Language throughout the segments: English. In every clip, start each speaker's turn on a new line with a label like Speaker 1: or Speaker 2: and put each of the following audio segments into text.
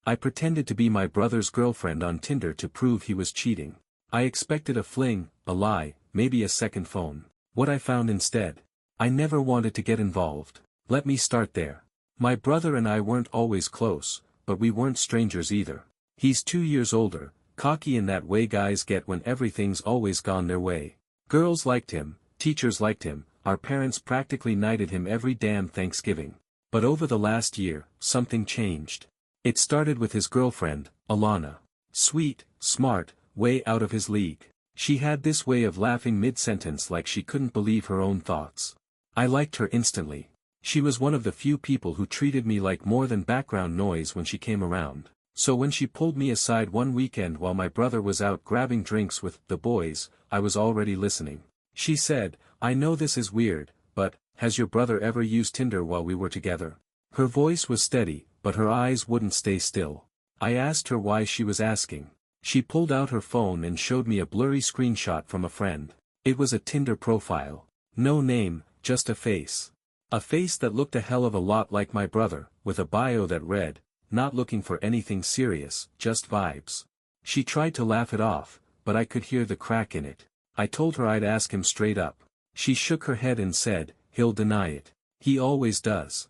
Speaker 1: I pretended to be my brother's girlfriend on Tinder to prove he was cheating. I expected a fling, a lie, maybe a second phone. What I found instead? I never wanted to get involved. Let me start there. My brother and I weren't always close, but we weren't strangers either. He's 2 years older, cocky in that way guys get when everything's always gone their way. Girls liked him, teachers liked him, our parents practically knighted him every damn Thanksgiving. But over the last year, something changed. It started with his girlfriend, Alana. Sweet, smart, way out of his league. She had this way of laughing mid-sentence like she couldn't believe her own thoughts. I liked her instantly. She was one of the few people who treated me like more than background noise when she came around. So when she pulled me aside one weekend while my brother was out grabbing drinks with the boys, I was already listening. She said, "I know this is weird, but, has your brother ever used Tinder while we were together?" Her voice was steady, but her eyes wouldn't stay still. I asked her why she was asking. She pulled out her phone and showed me a blurry screenshot from a friend. It was a Tinder profile. No name, just a face. A face that looked a hell of a lot like my brother, with a bio that read, "Not looking for anything serious, just vibes." She tried to laugh it off, but I could hear the crack in it. I told her I'd ask him straight up. She shook her head and said, "He'll deny it. He always does."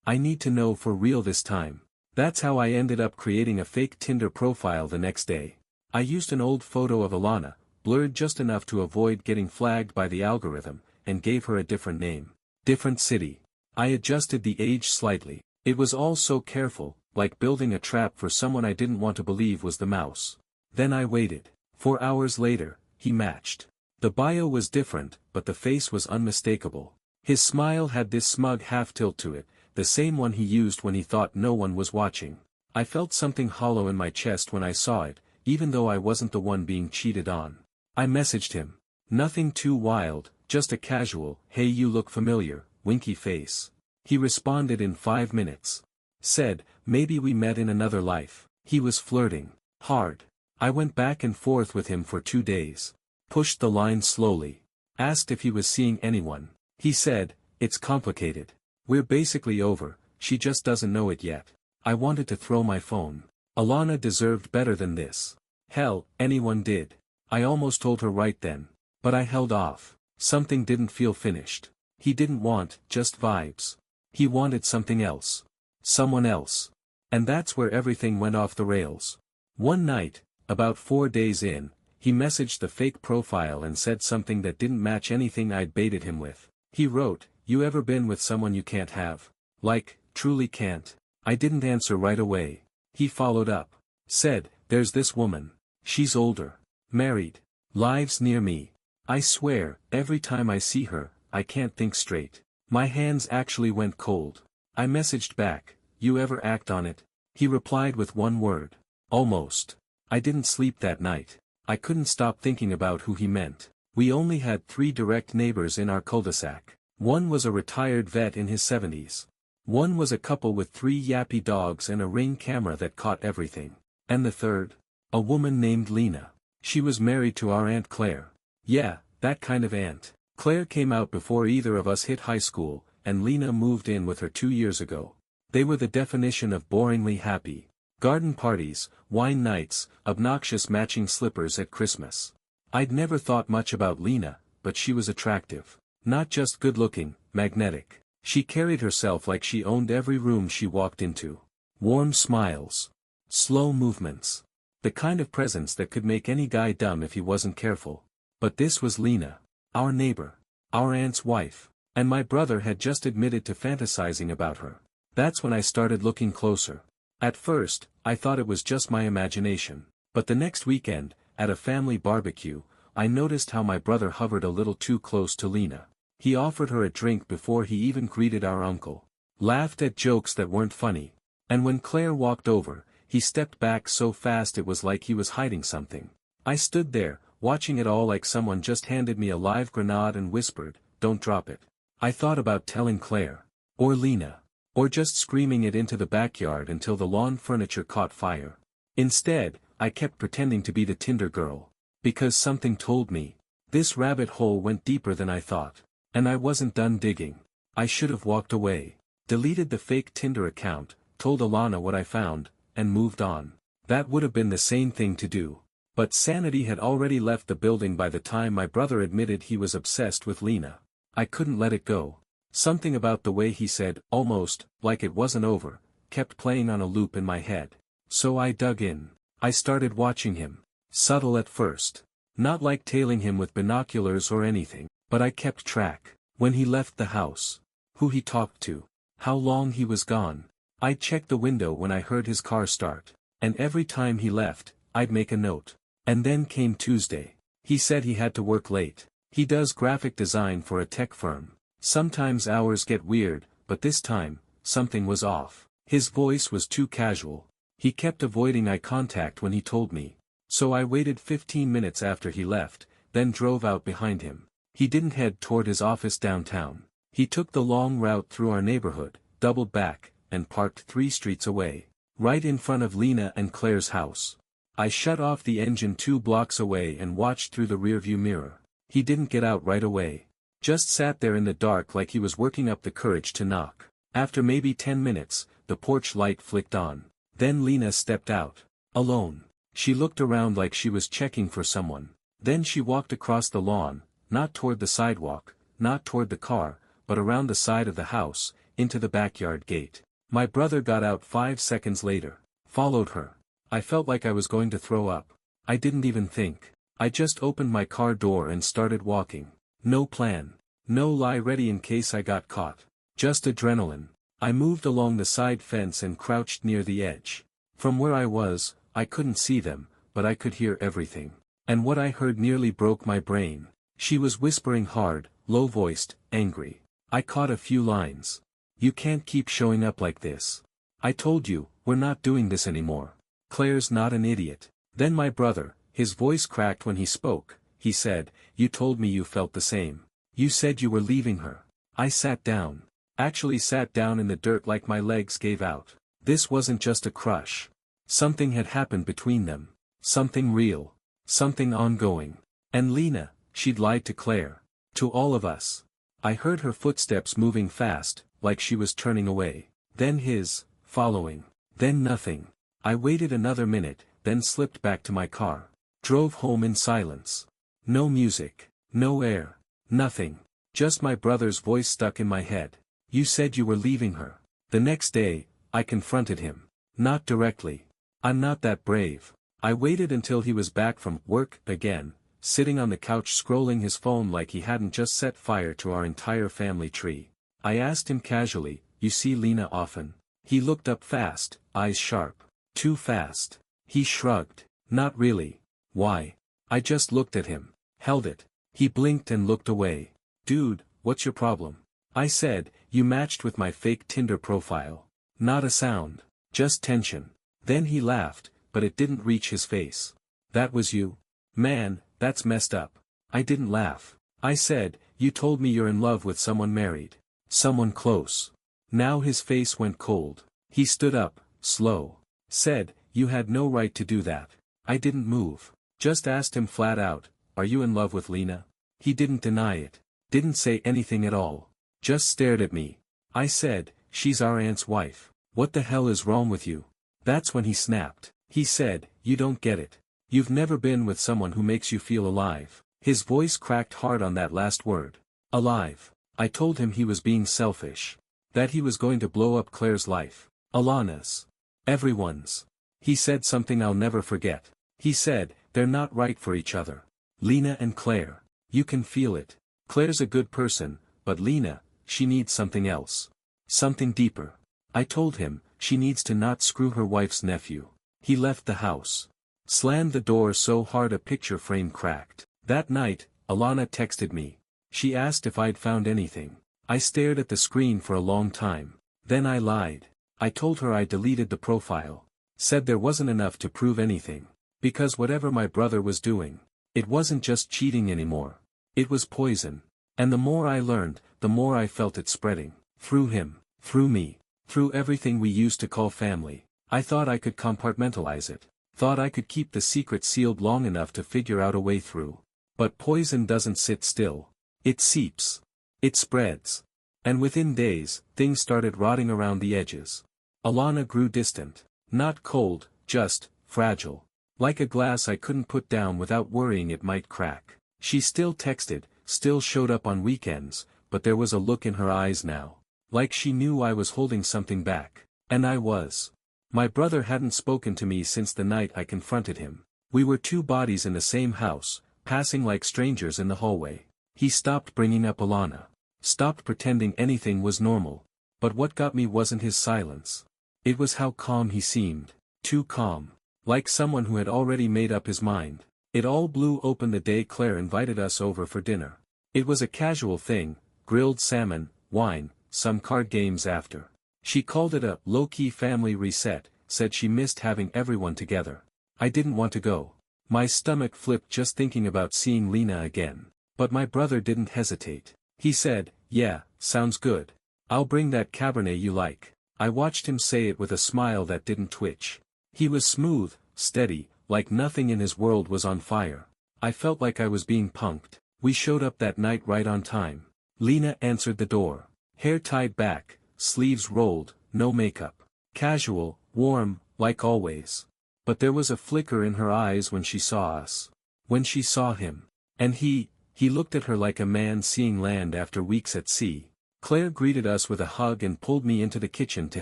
Speaker 1: I need to know for real this time. That's how I ended up creating a fake Tinder profile the next day. I used an old photo of Alana, blurred just enough to avoid getting flagged by the algorithm, and gave her a different name. Different city. I adjusted the age slightly. It was all so careful, like building a trap for someone I didn't want to believe was the mouse. Then I waited. 4 hours later, he matched. The bio was different, but the face was unmistakable. His smile had this smug half-tilt to it, the same one he used when he thought no one was watching. I felt something hollow in my chest when I saw it, even though I wasn't the one being cheated on. I messaged him. Nothing too wild, just a casual, "Hey, you look familiar," winky face. He responded in 5 minutes. Said, "Maybe we met in another life." He was flirting. Hard. I went back and forth with him for 2 days. Pushed the line slowly. Asked if he was seeing anyone. He said, "It's complicated. We're basically over, she just doesn't know it yet." I wanted to throw my phone. Alana deserved better than this. Hell, anyone did. I almost told her right then. But I held off. Something didn't feel finished. He didn't want just vibes. He wanted something else. Someone else. And that's where everything went off the rails. One night, about 4 days in, he messaged the fake profile and said something that didn't match anything I'd baited him with. He wrote, "You ever been with someone you can't have? Like, truly can't?" I didn't answer right away. He followed up. Said, "There's this woman. She's older. Married. Lives near me. I swear, every time I see her, I can't think straight." My hands actually went cold. I messaged back, "You ever act on it?" He replied with one word. "Almost." I didn't sleep that night. I couldn't stop thinking about who he meant. We only had 3 direct neighbors in our cul-de-sac. One was a retired vet in his 70s. One was a couple with 3 yappy dogs and a Ring camera that caught everything. And the third? A woman named Lena. She was married to our Aunt Claire. Yeah, that kind of aunt. Claire came out before either of us hit high school, and Lena moved in with her 2 years ago. They were the definition of boringly happy. Garden parties, wine nights, obnoxious matching slippers at Christmas. I'd never thought much about Lena, but she was attractive. Not just good-looking, magnetic. She carried herself like she owned every room she walked into. Warm smiles. Slow movements. The kind of presence that could make any guy dumb if he wasn't careful. But this was Lena. Our neighbor. Our aunt's wife. And my brother had just admitted to fantasizing about her. That's when I started looking closer. At first, I thought it was just my imagination. But the next weekend, at a family barbecue, I noticed how my brother hovered a little too close to Lena. He offered her a drink before he even greeted our uncle. Laughed at jokes that weren't funny. And when Claire walked over, he stepped back so fast it was like he was hiding something. I stood there, watching it all like someone just handed me a live grenade and whispered, "Don't drop it." I thought about telling Claire. Or Lena. Or just screaming it into the backyard until the lawn furniture caught fire. Instead, I kept pretending to be the Tinder girl. Because something told me. This rabbit hole went deeper than I thought. And I wasn't done digging. I should have walked away. Deleted the fake Tinder account, told Alana what I found, and moved on. That would have been the sane thing to do. But sanity had already left the building by the time my brother admitted he was obsessed with Lena. I couldn't let it go. Something about the way he said, almost, like it wasn't over, kept playing on a loop in my head. So I dug in. I started watching him. Subtle at first. Not like tailing him with binoculars or anything, but I kept track. When he left the house. Who he talked to. How long he was gone. I'd check the window when I heard his car start. And every time he left, I'd make a note. And then came Tuesday. He said he had to work late. He does graphic design for a tech firm. Sometimes hours get weird, but this time, something was off. His voice was too casual. He kept avoiding eye contact when he told me. So I waited 15 minutes after he left, then drove out behind him. He didn't head toward his office downtown. He took the long route through our neighborhood, doubled back, and parked 3 streets away. Right in front of Lena and Claire's house. I shut off the engine 2 blocks away and watched through the rearview mirror. He didn't get out right away. Just sat there in the dark like he was working up the courage to knock. After maybe 10 minutes, the porch light flicked on. Then Lena stepped out. Alone. She looked around like she was checking for someone. Then she walked across the lawn, not toward the sidewalk, not toward the car, but around the side of the house, into the backyard gate. My brother got out 5 seconds later. Followed her. I felt like I was going to throw up. I didn't even think. I just opened my car door and started walking. No plan. No lie ready in case I got caught. Just adrenaline. I moved along the side fence and crouched near the edge. From where I was, I couldn't see them, but I could hear everything. And what I heard nearly broke my brain. She was whispering hard, low-voiced, angry. I caught a few lines. You can't keep showing up like this. I told you, we're not doing this anymore. Claire's not an idiot. Then my brother, his voice cracked when he spoke, he said, you told me you felt the same. You said you were leaving her. I sat down. Actually sat down in the dirt like my legs gave out. This wasn't just a crush. Something had happened between them. Something real. Something ongoing. And Lena, she'd lied to Claire. To all of us. I heard her footsteps moving fast, like she was turning away. Then his, following. Then nothing. I waited another minute, then slipped back to my car. Drove home in silence. No music. No air. Nothing. Just my brother's voice stuck in my head. You said you were leaving her. The next day, I confronted him. Not directly. I'm not that brave. I waited until he was back from work again, sitting on the couch scrolling his phone like he hadn't just set fire to our entire family tree. I asked him casually, you see Lena often? He looked up fast, eyes sharp. Too fast. He shrugged. Not really. Why? I just looked at him. Held it. He blinked and looked away. Dude, what's your problem? I said, you matched with my fake Tinder profile. Not a sound. Just tension. Then he laughed, but it didn't reach his face. That was you? Man, that's messed up. I didn't laugh. I said, you told me you're in love with someone married. Someone close. Now his face went cold. He stood up, slow. Said, you had no right to do that. I didn't move. Just asked him flat out, are you in love with Lena? He didn't deny it. Didn't say anything at all. Just stared at me. I said, she's our aunt's wife. What the hell is wrong with you? That's when he snapped. He said, you don't get it. You've never been with someone who makes you feel alive. His voice cracked hard on that last word. Alive. I told him he was being selfish. That he was going to blow up Claire's life. Alana's. Everyone's. He said something I'll never forget. He said, they're not right for each other. Lena and Claire. You can feel it. Claire's a good person, but Lena, she needs something else. Something deeper. I told him, she needs to not screw her wife's nephew. He left the house. Slammed the door so hard a picture frame cracked. That night, Alana texted me. She asked if I'd found anything. I stared at the screen for a long time. Then I lied. I told her I deleted the profile. Said there wasn't enough to prove anything. Because whatever my brother was doing, it wasn't just cheating anymore. It was poison. And the more I learned, the more I felt it spreading. Through him. Through me. Through everything we used to call family. I thought I could compartmentalize it. Thought I could keep the secret sealed long enough to figure out a way through. But poison doesn't sit still. It seeps. It spreads. And within days, things started rotting around the edges. Alana grew distant. Not cold, just fragile. Like a glass I couldn't put down without worrying it might crack. She still texted, still showed up on weekends, but there was a look in her eyes now. Like she knew I was holding something back. And I was. My brother hadn't spoken to me since the night I confronted him. We were two bodies in the same house, passing like strangers in the hallway. He stopped bringing up Alana. Stopped pretending anything was normal. But what got me wasn't his silence. It was how calm he seemed. Too calm. Like someone who had already made up his mind. It all blew open the day Claire invited us over for dinner. It was a casual thing, grilled salmon, wine, some card games after. She called it a low-key family reset, said she missed having everyone together. I didn't want to go. My stomach flipped just thinking about seeing Lena again. But my brother didn't hesitate. He said, "Yeah, sounds good. I'll bring that Cabernet you like." I watched him say it with a smile that didn't twitch. He was smooth, steady, like nothing in his world was on fire. I felt like I was being punked. We showed up that night right on time. Lena answered the door. Hair tied back, sleeves rolled, no makeup. Casual, warm, like always. But there was a flicker in her eyes when she saw us. When she saw him. And he looked at her like a man seeing land after weeks at sea. Claire greeted us with a hug and pulled me into the kitchen to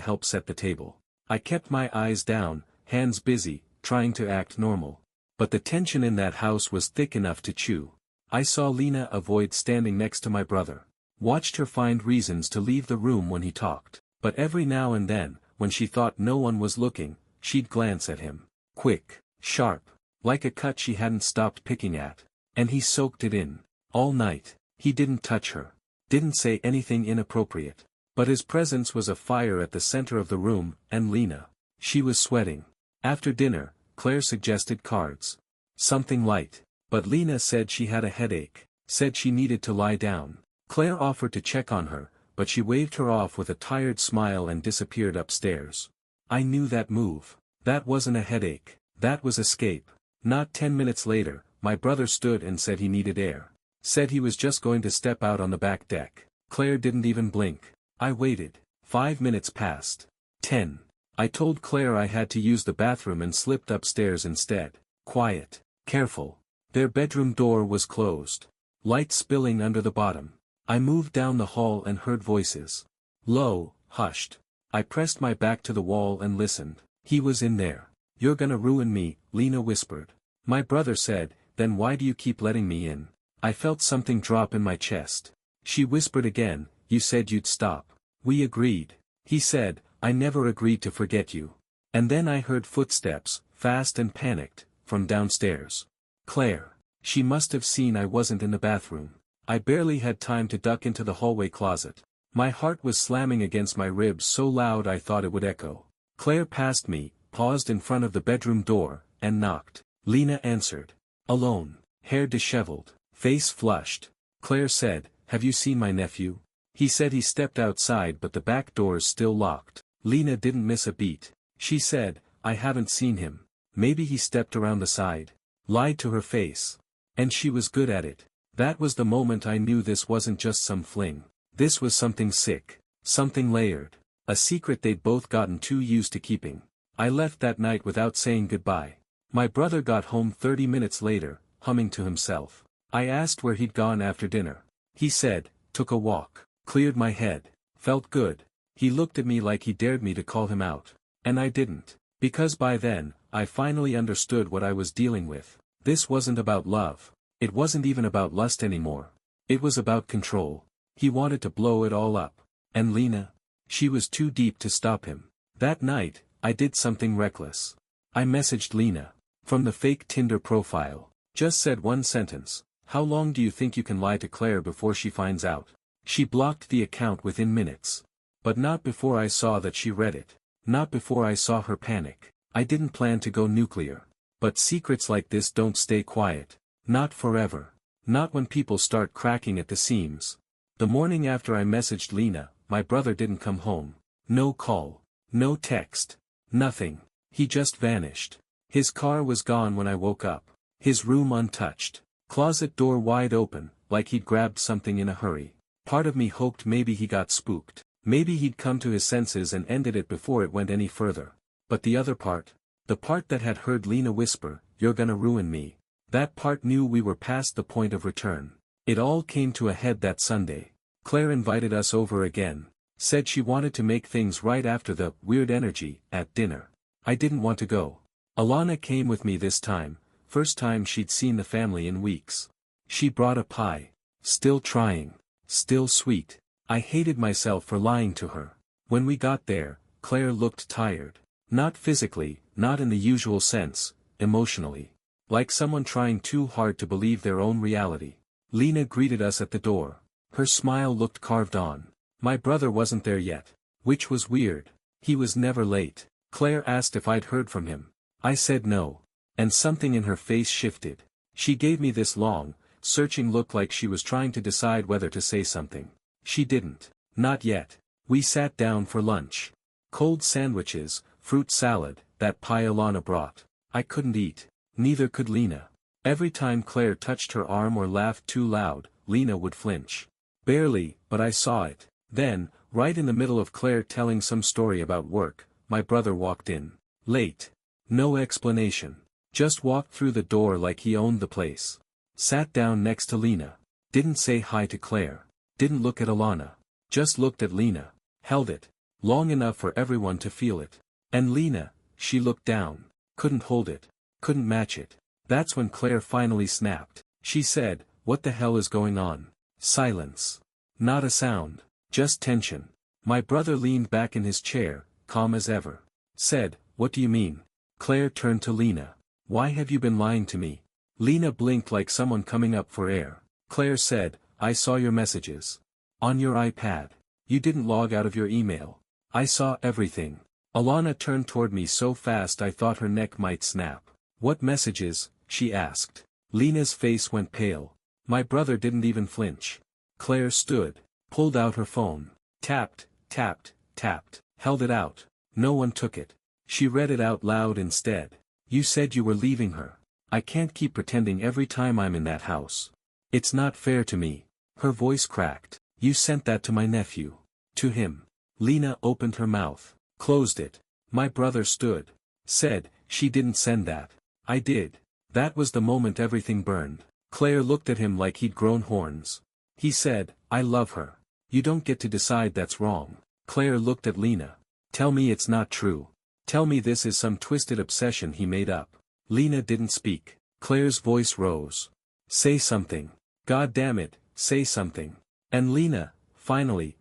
Speaker 1: help set the table. I kept my eyes down, hands busy, trying to act normal. But the tension in that house was thick enough to chew. I saw Lena avoid standing next to my brother. Watched her find reasons to leave the room when he talked. But every now and then, when she thought no one was looking, she'd glance at him. Quick, sharp, like a cut she hadn't stopped picking at. And he soaked it in. All night. He didn't touch her. Didn't say anything inappropriate. But his presence was a fire at the center of the room, and Lena. She was sweating. After dinner, Claire suggested cards. Something light. But Lena said she had a headache. Said she needed to lie down. Claire offered to check on her, but she waved her off with a tired smile and disappeared upstairs. I knew that move. That wasn't a headache. That was escape. Not 10 minutes later, my brother stood and said he needed air. Said he was just going to step out on the back deck. Claire didn't even blink. I waited. 5 minutes passed. 10. I told Claire I had to use the bathroom and slipped upstairs instead. Quiet. Careful. Their bedroom door was closed. Light spilling under the bottom. I moved down the hall and heard voices. Low, hushed. I pressed my back to the wall and listened. He was in there. "You're gonna ruin me," Lena whispered. My brother said, "Then why do you keep letting me in?" I felt something drop in my chest. She whispered again, "You said you'd stop." We agreed. He said, "I never agreed to forget you." And then I heard footsteps, fast and panicked, from downstairs. Claire. She must have seen I wasn't in the bathroom. I barely had time to duck into the hallway closet. My heart was slamming against my ribs so loud I thought it would echo. Claire passed me, paused in front of the bedroom door, and knocked. Lena answered. Alone. Hair disheveled. Face flushed. Claire said, "Have you seen my nephew?" He said he stepped outside but the back door's still locked. Lena didn't miss a beat. She said, "I haven't seen him. Maybe he stepped around the side." Lied to her face. And she was good at it. That was the moment I knew this wasn't just some fling. This was something sick. Something layered. A secret they'd both gotten too used to keeping. I left that night without saying goodbye. My brother got home 30 minutes later, humming to himself. I asked where he'd gone after dinner. He said, "Took a walk. Cleared my head. Felt good." He looked at me like he dared me to call him out. And I didn't. Because by then, I finally understood what I was dealing with. This wasn't about love. It wasn't even about lust anymore. It was about control. He wanted to blow it all up. And Lena? She was too deep to stop him. That night, I did something reckless. I messaged Lena. From the fake Tinder profile. Just said one sentence. "How long do you think you can lie to Claire before she finds out?" She blocked the account within minutes. But not before I saw that she read it. Not before I saw her panic. I didn't plan to go nuclear. But secrets like this don't stay quiet. Not forever. Not when people start cracking at the seams. The morning after I messaged Lena, my brother didn't come home. No call. No text. Nothing. He just vanished. His car was gone when I woke up. His room untouched. Closet door wide open, like he'd grabbed something in a hurry. Part of me hoped maybe he got spooked. Maybe he'd come to his senses and ended it before it went any further. But the other part? The part that had heard Lena whisper, "You're gonna ruin me." That part knew we were past the point of return. It all came to a head that Sunday. Claire invited us over again. Said she wanted to make things right after the weird energy at dinner. I didn't want to go. Alana came with me this time, first time she'd seen the family in weeks. She brought a pie. Still trying. Still sweet. I hated myself for lying to her. When we got there, Claire looked tired. Not physically, not in the usual sense, emotionally. Like someone trying too hard to believe their own reality. Lena greeted us at the door. Her smile looked carved on. My brother wasn't there yet. Which was weird. He was never late. Claire asked if I'd heard from him. I said no. And something in her face shifted. She gave me this long, searching look like she was trying to decide whether to say something. She didn't. Not yet. We sat down for lunch. Cold sandwiches, fruit salad, that pie Alana brought. I couldn't eat. Neither could Lena. Every time Claire touched her arm or laughed too loud, Lena would flinch. Barely, but I saw it. Then, right in the middle of Claire telling some story about work, my brother walked in. Late. No explanation. Just walked through the door like he owned the place. Sat down next to Lena. Didn't say hi to Claire. Didn't look at Alana. Just looked at Lena. Held it. Long enough for everyone to feel it. And Lena, she looked down. Couldn't hold it. Couldn't match it. That's when Claire finally snapped. She said, "What the hell is going on?" Silence. Not a sound. Just tension. My brother leaned back in his chair, calm as ever. Said, "What do you mean?" Claire turned to Lena. "Why have you been lying to me?" Lena blinked like someone coming up for air. Claire said, "I saw your messages. On your iPad. You didn't log out of your email. I saw everything." Alana turned toward me so fast I thought her neck might snap. "What messages?" she asked. Lena's face went pale. My brother didn't even flinch. Claire stood. Pulled out her phone. Tapped, tapped, tapped. Held it out. No one took it. She read it out loud instead. "You said you were leaving her. I can't keep pretending every time I'm in that house. It's not fair to me." Her voice cracked. "You sent that to my nephew. To him." Lena opened her mouth. Closed it. My brother stood. Said, "She didn't send that." "I did." That was the moment everything burned. Claire looked at him like he'd grown horns. He said, "I love her. You don't get to decide that's wrong." Claire looked at Lena. "Tell me it's not true. Tell me this is some twisted obsession he made up." Lena didn't speak. Claire's voice rose. "Say something. God damn it, say something." And Lena, finally,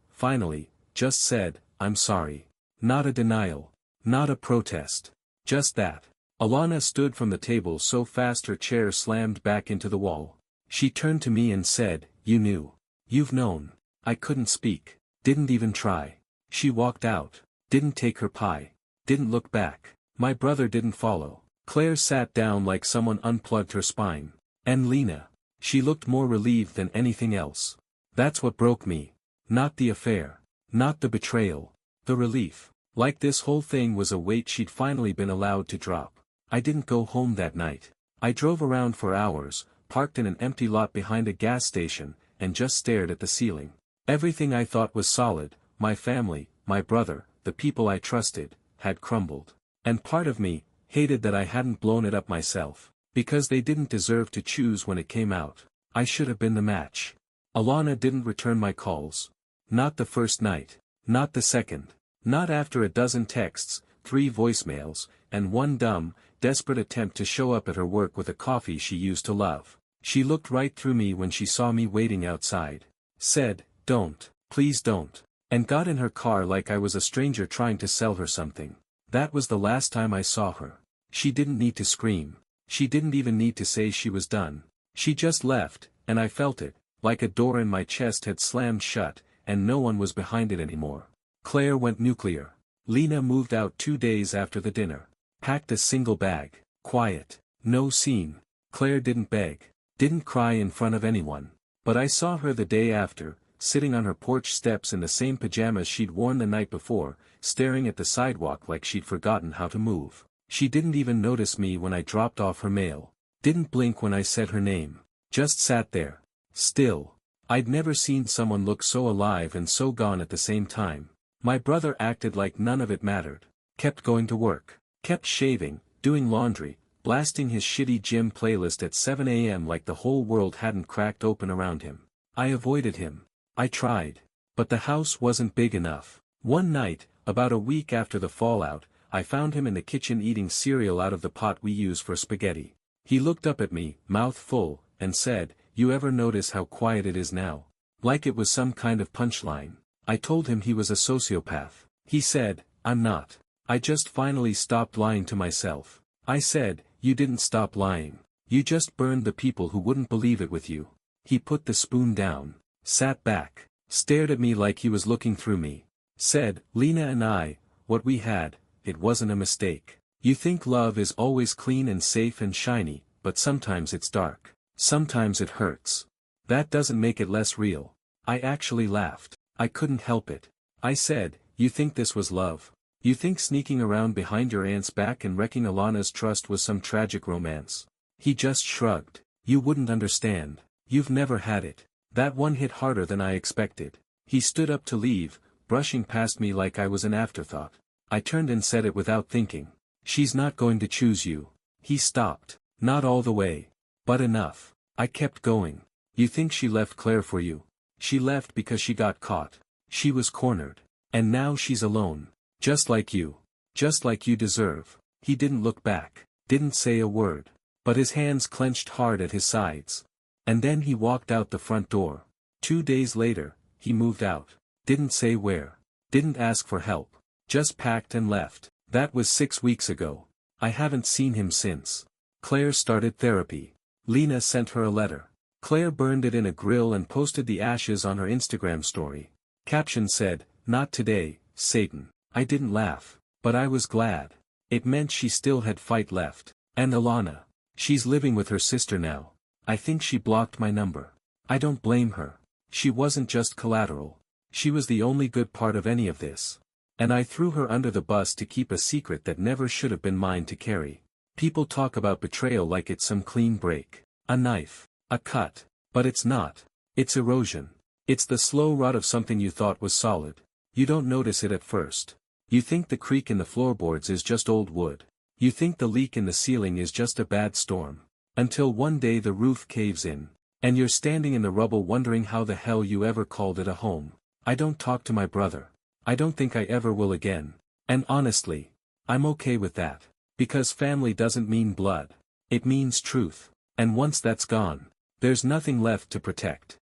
Speaker 1: just said, "I'm sorry." Not a denial. Not a protest. Just that. Alana stood from the table so fast her chair slammed back into the wall. She turned to me and said, "You knew. You've known." I couldn't speak. Didn't even try. She walked out. Didn't take her pie. Didn't look back. My brother didn't follow. Claire sat down like someone unplugged her spine. And Lena. She looked more relieved than anything else. That's what broke me. Not the affair. Not the betrayal. The relief. Like this whole thing was a weight she'd finally been allowed to drop. I didn't go home that night. I drove around for hours, parked in an empty lot behind a gas station, and just stared at the ceiling. Everything I thought was solid, my family, my brother, the people I trusted, had crumbled. And part of me hated that I hadn't blown it up myself. Because they didn't deserve to choose when it came out. I should have been the match. Alana didn't return my calls. Not the first night. Not the second. Not after a dozen texts, 3 voicemails, and one dumb, desperate attempt to show up at her work with a coffee she used to love. She looked right through me when she saw me waiting outside. Said, "Don't, please don't," and got in her car like I was a stranger trying to sell her something. That was the last time I saw her. She didn't need to scream. She didn't even need to say she was done. She just left, and I felt it, like a door in my chest had slammed shut, and no one was behind it anymore. Claire went nuclear. Lena moved out 2 days after the dinner. Packed a single bag. Quiet. No scene. Claire didn't beg. Didn't cry in front of anyone. But I saw her the day after, sitting on her porch steps in the same pajamas she'd worn the night before, staring at the sidewalk like she'd forgotten how to move. She didn't even notice me when I dropped off her mail. Didn't blink when I said her name. Just sat there. Still. I'd never seen someone look so alive and so gone at the same time. My brother acted like none of it mattered. Kept going to work. Kept shaving, doing laundry, blasting his shitty gym playlist at 7 a.m. like the whole world hadn't cracked open around him. I avoided him. I tried. But the house wasn't big enough. One night, about a week after the fallout, I found him in the kitchen eating cereal out of the pot we use for spaghetti. He looked up at me, mouth full, and said, "You ever notice how quiet it is now?" Like it was some kind of punchline. I told him he was a sociopath. He said, "I'm not. I just finally stopped lying to myself." I said, "You didn't stop lying. You just burned the people who wouldn't believe it with you." He put the spoon down, sat back, stared at me like he was looking through me. Said, "Lena and I, what we had, it wasn't a mistake. You think love is always clean and safe and shiny, but sometimes it's dark. Sometimes it hurts. That doesn't make it less real." I actually laughed. I couldn't help it. I said, "You think this was love? You think sneaking around behind your aunt's back and wrecking Alana's trust was some tragic romance?" He just shrugged. "You wouldn't understand. You've never had it." That one hit harder than I expected. He stood up to leave, brushing past me like I was an afterthought. I turned and said it without thinking. "She's not going to choose you." He stopped. "Not all the way. But enough." I kept going. "You think she left Claire for you? She left because she got caught. She was cornered. And now she's alone. Just like you. Just like you deserve." He didn't look back. Didn't say a word. But his hands clenched hard at his sides. And then he walked out the front door. 2 days later, he moved out. Didn't say where. Didn't ask for help. Just packed and left. That was 6 weeks ago. I haven't seen him since. Claire started therapy. Lena sent her a letter. Claire burned it in a grill and posted the ashes on her Instagram story. Caption said, "Not today, Satan." I didn't laugh. But I was glad. It meant she still had fight left. And Alana. She's living with her sister now. I think she blocked my number. I don't blame her. She wasn't just collateral. She was the only good part of any of this. And I threw her under the bus to keep a secret that never should have been mine to carry. People talk about betrayal like it's some clean break. A knife. A cut. But it's not. It's erosion. It's the slow rot of something you thought was solid. You don't notice it at first. You think the creak in the floorboards is just old wood. You think the leak in the ceiling is just a bad storm. Until one day the roof caves in. And you're standing in the rubble wondering how the hell you ever called it a home. I don't talk to my brother. I don't think I ever will again. And honestly, I'm okay with that. Because family doesn't mean blood. It means truth. And once that's gone, there's nothing left to protect.